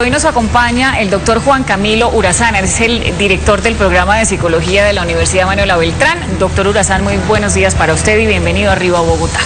Hoy nos acompaña el doctor Juan Camilo Urazán, es el director del programa de psicología de la Universidad Manuela Beltrán. Doctor Urazán, muy buenos días para usted y bienvenido a Arriba Bogotá.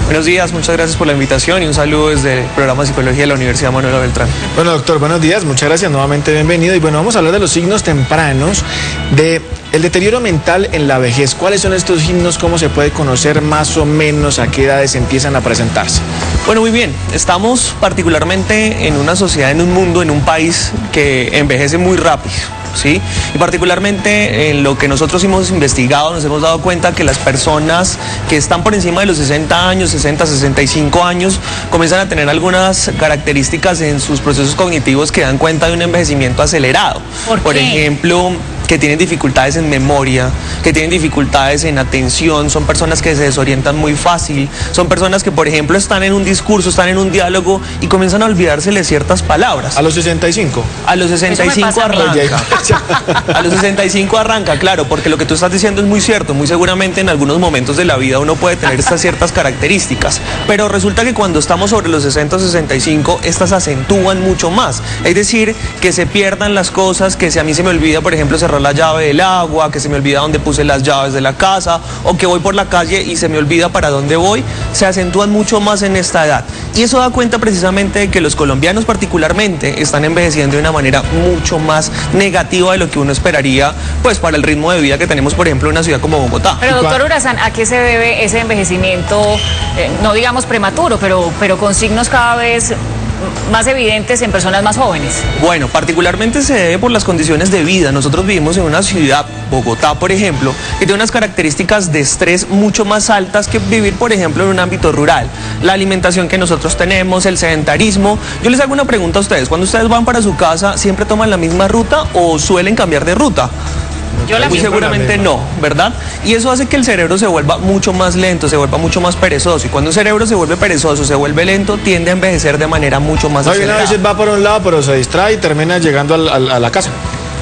Buenos días, muchas gracias por la invitación y un saludo desde el programa de psicología de la Universidad Manuela Beltrán. Bueno, doctor, buenos días, muchas gracias, nuevamente bienvenido. Y bueno, vamos a hablar de los signos tempranos de el deterioro mental en la vejez. ¿Cuáles son estos signos? ¿Cómo se puede conocer más o menos a qué edades empiezan a presentarse? Bueno, muy bien, estamos particularmente en una sociedad, en un mundo, en un país que envejece muy rápido, ¿sí? Y particularmente en lo que nosotros hemos investigado, nos hemos dado cuenta que las personas que están por encima de los 60 años, 60, 65 años, comienzan a tener algunas características en sus procesos cognitivos que dan cuenta de un envejecimiento acelerado. ¿Por qué? Ejemplo, que tienen dificultades en memoria, que tienen dificultades en atención, son personas que se desorientan muy fácil, son personas que, por ejemplo, están en un discurso, están en un diálogo y comienzan a olvidársele ciertas palabras. ¿A los 65? A los 65 arranca. A los 65 arranca, claro, porque lo que tú estás diciendo es muy cierto. Muy seguramente en algunos momentos de la vida uno puede tener estas ciertas características, pero resulta que cuando estamos sobre los 60 o 65, estas acentúan mucho más. Es decir, que se pierdan las cosas, que si a mí se me olvida, por ejemplo, cerrar la llave del agua, que se me olvida dónde puse las llaves de la casa, o que voy por la calle y se me olvida para dónde voy, se acentúan mucho más en esta edad. Y eso da cuenta precisamente de que los colombianos particularmente están envejeciendo de una manera mucho más negativa de lo que uno esperaría, pues para el ritmo de vida que tenemos, por ejemplo, en una ciudad como Bogotá. Pero doctor Urazán, ¿a qué se debe ese envejecimiento, no digamos prematuro, pero con signos cada vez más evidentes en personas más jóvenes? Bueno, particularmente se debe por las condiciones de vida. Nosotros vivimos en una ciudad, Bogotá, por ejemplo, que tiene unas características de estrés mucho más altas que vivir, por ejemplo, en un ámbito rural. La alimentación que nosotros tenemos, el sedentarismo. Yo les hago una pregunta a ustedes. Cuando ustedes van para su casa, ¿siempre toman la misma ruta o suelen cambiar de ruta? Muy seguramente no, ¿verdad? Y eso hace que el cerebro se vuelva mucho más lento, se vuelva mucho más perezoso. Y cuando un cerebro se vuelve perezoso, se vuelve lento, tiende a envejecer de manera mucho más acelerada. A veces va por un lado, pero se distrae y termina llegando a la casa.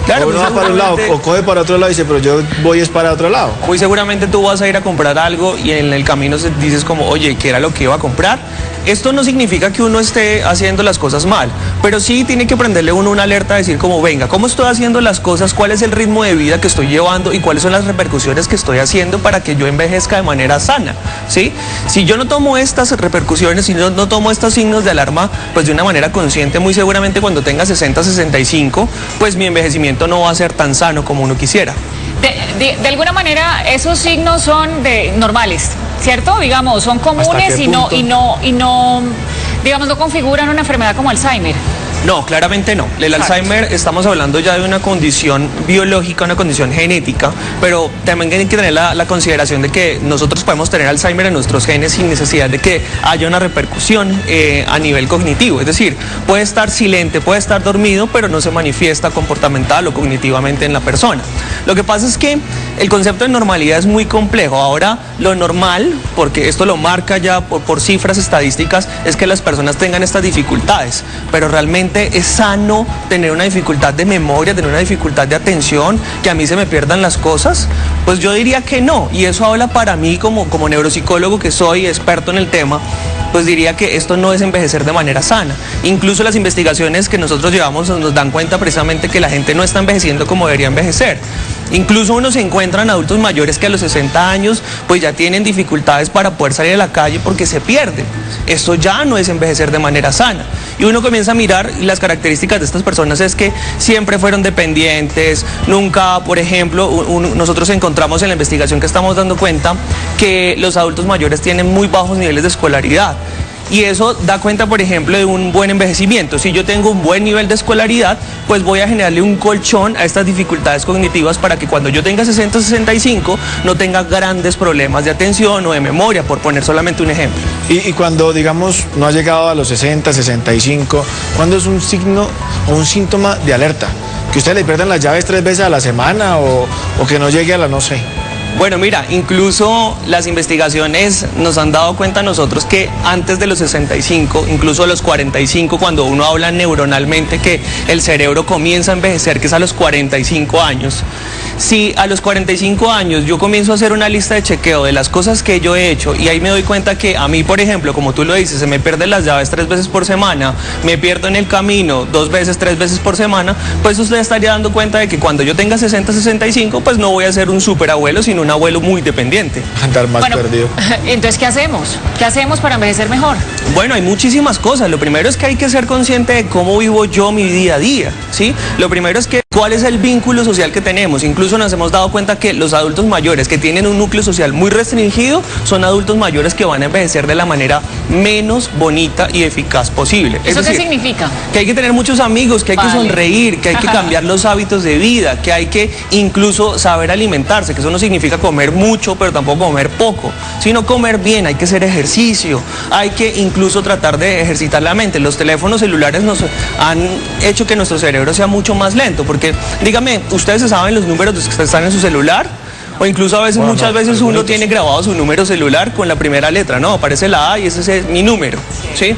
Claro, o uno va para un lado o coge para otro lado y dice, pero yo voy es para otro lado. Muy seguramente tú vas a ir a comprar algo y en el camino dices como, oye, ¿qué era lo que iba a comprar? Esto no significa que uno esté haciendo las cosas mal, pero sí tiene que prenderle uno una alerta a decir como, venga, ¿cómo estoy haciendo las cosas? ¿Cuál es el ritmo de vida que estoy llevando? ¿Y cuáles son las repercusiones que estoy haciendo para que yo envejezca de manera sana? ¿Sí? Si yo no tomo estas repercusiones, si no tomo estos signos de alarma, pues de una manera consciente, muy seguramente cuando tenga 60, 65, pues mi envejecimiento no va a ser tan sano como uno quisiera. De alguna manera esos signos son normales, ¿cierto? Digamos, son comunes y no, digamos, no configuran una enfermedad como Alzheimer. No, claramente no. El Alzheimer, estamos hablando ya de una condición biológica, una condición genética, pero también hay que tener la consideración de que nosotros podemos tener Alzheimer en nuestros genes sin necesidad de que haya una repercusión a nivel cognitivo. Es decir, puede estar silente, puede estar dormido, pero no se manifiesta comportamental o cognitivamente en la persona. Lo que pasa es que el concepto de normalidad es muy complejo. Ahora, lo normal, porque esto lo marca ya por cifras estadísticas, es que las personas tengan estas dificultades, pero realmente es sano tener una dificultad de memoria, tener una dificultad de atención, que a mí se me pierdan las cosas. Pues yo diría que no, y eso habla para mí como neuropsicólogo que soy, experto en el tema, pues diría que esto no es envejecer de manera sana. Incluso las investigaciones que nosotros llevamos nos dan cuenta precisamente que la gente no está envejeciendo como debería envejecer. Incluso uno se encuentra en adultos mayores que a los 60 años pues ya tienen dificultades para poder salir a la calle porque se pierden. Esto ya no es envejecer de manera sana. Y uno comienza a mirar y las características de estas personas es que siempre fueron dependientes, nunca, por ejemplo, nosotros encontramos en la investigación que estamos dando cuenta que los adultos mayores tienen muy bajos niveles de escolaridad. Y eso da cuenta, por ejemplo, de un buen envejecimiento. Si yo tengo un buen nivel de escolaridad, pues voy a generarle un colchón a estas dificultades cognitivas para que cuando yo tenga 60 o 65 no tenga grandes problemas de atención o de memoria, por poner solamente un ejemplo. Y cuando, digamos, no ha llegado a los 60, 65, ¿cuándo es un signo o un síntoma de alerta? Que ustedes le pierdan las llaves 3 veces a la semana o que no llegue a la no sé. Bueno, mira, incluso las investigaciones nos han dado cuenta a nosotros que antes de los 65, incluso a los 45, cuando uno habla neuronalmente que el cerebro comienza a envejecer, que es a los 45 años, si a los 45 años yo comienzo a hacer una lista de chequeo de las cosas que yo he hecho y ahí me doy cuenta que a mí, por ejemplo, como tú lo dices, se me pierden las llaves 3 veces por semana, me pierdo en el camino 2 veces, 3 veces por semana, pues usted estaría dando cuenta de que cuando yo tenga 60, 65, pues no voy a ser un superabuelo, sino un abuelo muy dependiente. Andar más perdido. Entonces, ¿qué hacemos? ¿Qué hacemos para envejecer mejor? Bueno, hay muchísimas cosas. Lo primero es que hay que ser consciente de cómo vivo yo mi día a día, ¿sí? Lo primero es que cuál es el vínculo social que tenemos. Incluso nos hemos dado cuenta que los adultos mayores que tienen un núcleo social muy restringido son adultos mayores que van a envejecer de la manera menos bonita y eficaz posible. ¿Eso qué significa? Que hay que tener muchos amigos, que hay que sonreír, que hay que cambiar los hábitos de vida, que hay que incluso saber alimentarse, que eso no significa comer mucho, pero tampoco comer poco, sino comer bien, hay que hacer ejercicio, hay que incluso tratar de ejercitar la mente. Los teléfonos celulares nos han hecho que nuestro cerebro sea mucho más lento, porque dígame, ¿ustedes saben los números que están en su celular? O incluso a veces, muchas veces uno tiene grabado su número celular con la primera letra, ¿no? Aparece la A y ese es mi número, ¿sí?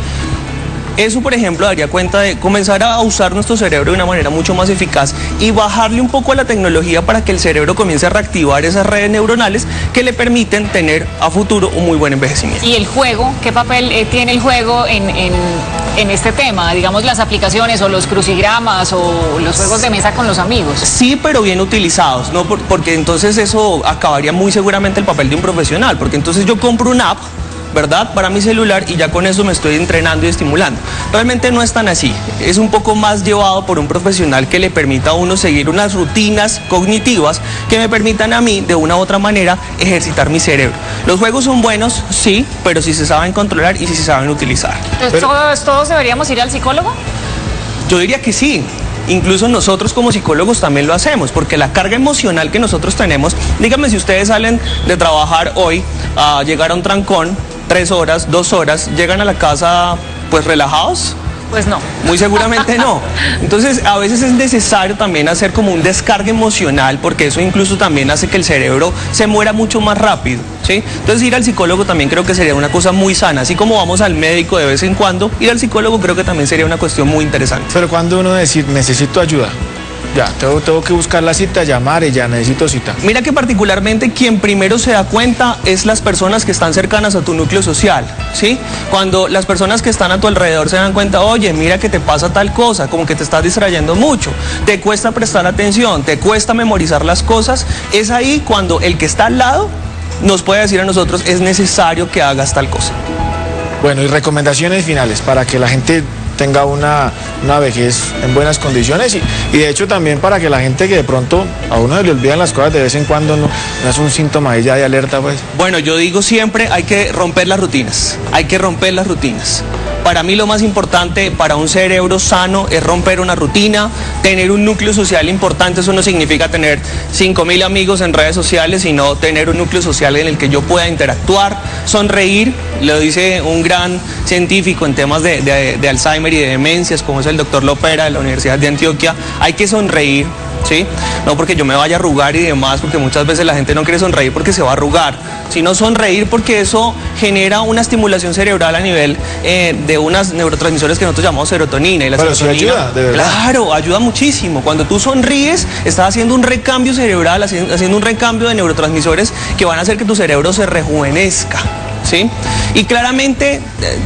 Eso, por ejemplo, daría cuenta de comenzar a usar nuestro cerebro de una manera mucho más eficaz y bajarle un poco a la tecnología para que el cerebro comience a reactivar esas redes neuronales que le permiten tener a futuro un muy buen envejecimiento. ¿Y el juego? ¿Qué papel tiene el juego en este tema? Digamos, las aplicaciones o los crucigramas o los juegos de mesa con los amigos. Sí, pero bien utilizados, ¿no? Porque entonces eso acabaría muy seguramente el papel de un profesional, porque entonces yo compro una app, ¿verdad?, para mi celular y ya con eso me estoy entrenando y estimulando. Realmente no es tan así, es un poco más llevado por un profesional que le permita a uno seguir unas rutinas cognitivas que me permitan a mí de una u otra manera ejercitar mi cerebro. Los juegos son buenos, sí, pero si se saben controlar y si se saben utilizar. Entonces, ¿todos deberíamos ir al psicólogo? Yo diría que sí. Incluso nosotros como psicólogos también lo hacemos, porque la carga emocional que nosotros tenemos, dígame si ustedes salen de trabajar hoy a llegar a un trancón, 3 horas, 2 horas, llegan a la casa pues relajados. Pues no. Muy seguramente no. Entonces, a veces es necesario también hacer como un descargue emocional, porque eso incluso también hace que el cerebro se muera mucho más rápido, ¿sí? Entonces, ir al psicólogo también creo que sería una cosa muy sana. Así como vamos al médico de vez en cuando, ir al psicólogo creo que también sería una cuestión muy interesante. Pero cuando uno decir, necesito ayuda, ya, tengo que buscar la cita, llamar y ya necesito cita. Mira que particularmente quien primero se da cuenta es las personas que están cercanas a tu núcleo social, ¿sí? Cuando las personas que están a tu alrededor se dan cuenta, oye, mira que te pasa tal cosa, como que te estás distrayendo mucho, te cuesta prestar atención, te cuesta memorizar las cosas, es ahí cuando el que está al lado nos puede decir a nosotros, es necesario que hagas tal cosa. Bueno, y recomendaciones finales para que la gente tenga una vejez en buenas condiciones y de hecho también para que la gente que de pronto a uno se le olvidan las cosas de vez en cuando no es un síntoma ya de alerta, pues. Bueno, yo digo siempre hay que romper las rutinas, hay que romper las rutinas. Para mí lo más importante para un cerebro sano es romper una rutina, tener un núcleo social importante. Eso no significa tener 5.000 amigos en redes sociales, sino tener un núcleo social en el que yo pueda interactuar, sonreír. Lo dice un gran científico en temas de Alzheimer y de demencias, como es el doctor Lopera de la Universidad de Antioquia. Hay que sonreír, ¿sí? No porque yo me vaya a arrugar y demás, porque muchas veces la gente no quiere sonreír porque se va a arrugar, sino sonreír porque eso genera una estimulación cerebral a nivel de unas neurotransmisores que nosotros llamamos serotonina. Y la serotonina, sí ayuda, de verdad. Claro, ayuda muchísimo. Cuando tú sonríes, estás haciendo un recambio cerebral, haciendo un recambio de neurotransmisores que van a hacer que tu cerebro se rejuvenezca, ¿sí? Y claramente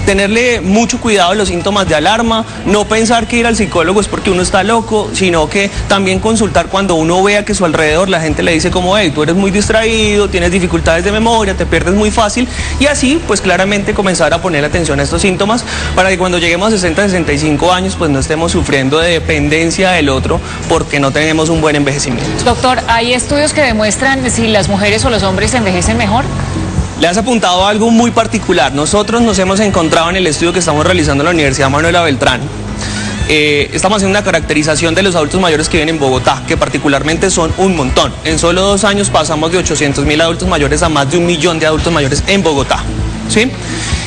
tenerle mucho cuidado a los síntomas de alarma, no pensar que ir al psicólogo es porque uno está loco, sino que también consultar cuando uno vea que a su alrededor la gente le dice como, hey, tú eres muy distraído, tienes dificultades de memoria, te pierdes muy fácil, y así pues claramente comenzar a poner atención a estos síntomas para que cuando lleguemos a 60, 65 años pues no estemos sufriendo de dependencia del otro porque no tenemos un buen envejecimiento. Doctor, ¿hay estudios que demuestran si las mujeres o los hombres envejecen mejor? Le has apuntado a algo muy particular. Nosotros nos hemos encontrado en el estudio que estamos realizando en la Universidad Manuela Beltrán. Estamos haciendo una caracterización de los adultos mayores que viven en Bogotá, que particularmente son un montón. En solo 2 años pasamos de 800.000 adultos mayores a más de 1 millón de adultos mayores en Bogotá, ¿sí?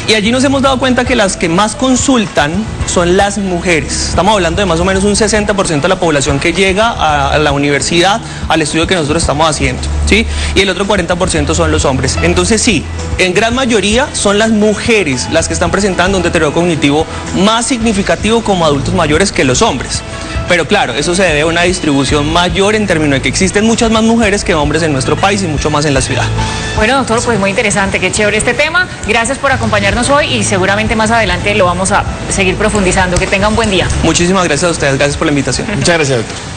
Y allí nos hemos dado cuenta que las que más consultan son las mujeres. Estamos hablando de más o menos un 60% de la población que llega a la universidad, al estudio que nosotros estamos haciendo, ¿sí? Y el otro 40% son los hombres. Entonces sí, en gran mayoría son las mujeres las que están presentando un deterioro cognitivo más significativo como adultos mayores que los hombres. Pero claro, eso se debe a una distribución mayor en términos de que existen muchas más mujeres que hombres en nuestro país y mucho más en la ciudad. Bueno, doctor, pues muy interesante, qué chévere este tema. Gracias por acompañarnos hoy y seguramente más adelante lo vamos a seguir profundizando. Que tenga un buen día. Muchísimas gracias a ustedes, gracias por la invitación. Muchas gracias, doctor.